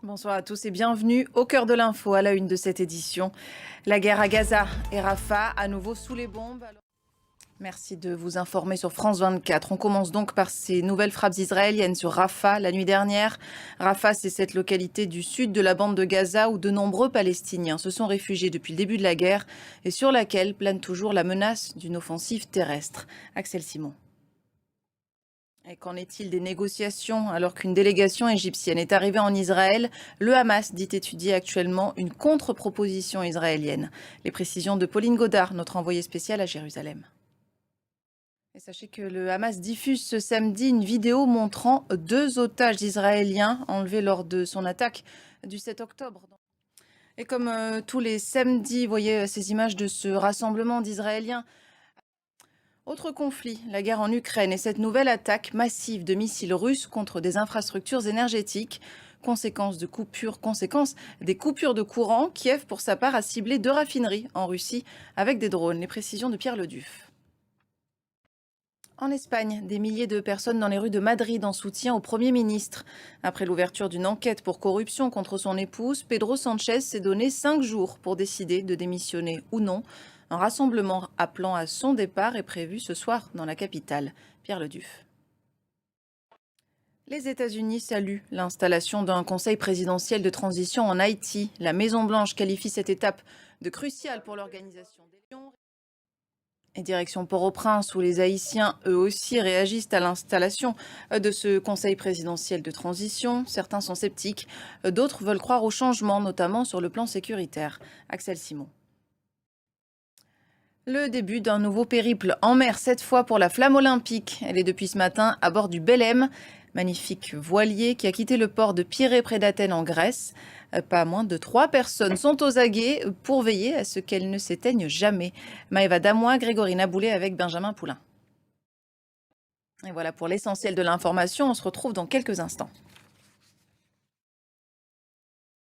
Bonsoir à tous et bienvenue au cœur de l'info à la une de cette édition. La guerre à Gaza et Rafah à nouveau sous les bombes. Merci de vous informer sur France 24. On commence donc par ces nouvelles frappes israéliennes sur Rafah la nuit dernière. Rafah, c'est cette localité du sud de la bande de Gaza où de nombreux Palestiniens se sont réfugiés depuis le début de la guerre et sur laquelle plane toujours la menace d'une offensive terrestre. Axel Simon. Et qu'en est-il des négociations? Alors qu'une délégation égyptienne est arrivée en Israël, le Hamas dit étudier actuellement une contre-proposition israélienne. Les précisions de Pauline Godard, notre envoyée spéciale à Jérusalem. Et sachez que le Hamas diffuse ce samedi une vidéo montrant 2 otages israéliens enlevés lors de son attaque du 7 octobre. Et comme tous les samedis, vous voyez ces images de ce rassemblement d'Israéliens. Autre conflit, la guerre en Ukraine et cette nouvelle attaque massive de missiles russes contre des infrastructures énergétiques. Conséquence des coupures de courant, Kiev pour sa part a ciblé 2 raffineries en Russie avec des drones. Les précisions de Pierre Leduf. En Espagne, des milliers de personnes dans les rues de Madrid en soutien au Premier ministre. Après l'ouverture d'une enquête pour corruption contre son épouse, Pedro Sánchez s'est donné 5 jours pour décider de démissionner ou non. Un rassemblement appelant à son départ est prévu ce soir dans la capitale. Pierre Leduf. Les États-Unis saluent l'installation d'un conseil présidentiel de transition en Haïti. La Maison-Blanche qualifie cette étape de cruciale pour l'organisation des élections. Et direction Port-au-Prince, où les Haïtiens, eux aussi, réagissent à l'installation de ce conseil présidentiel de transition. Certains sont sceptiques, d'autres veulent croire au changement, notamment sur le plan sécuritaire. Axel Simon. Le début d'un nouveau périple en mer, cette fois pour la Flamme olympique. Elle est depuis ce matin à bord du Belém, magnifique voilier qui a quitté le port de Pirée près d'Athènes en Grèce. Pas moins de 3 personnes sont aux aguets pour veiller à ce qu'elles ne s'éteignent jamais. Maëva Damois, Grégory Naboulet avec Benjamin Poulain. Et voilà pour l'essentiel de l'information, on se retrouve dans quelques instants.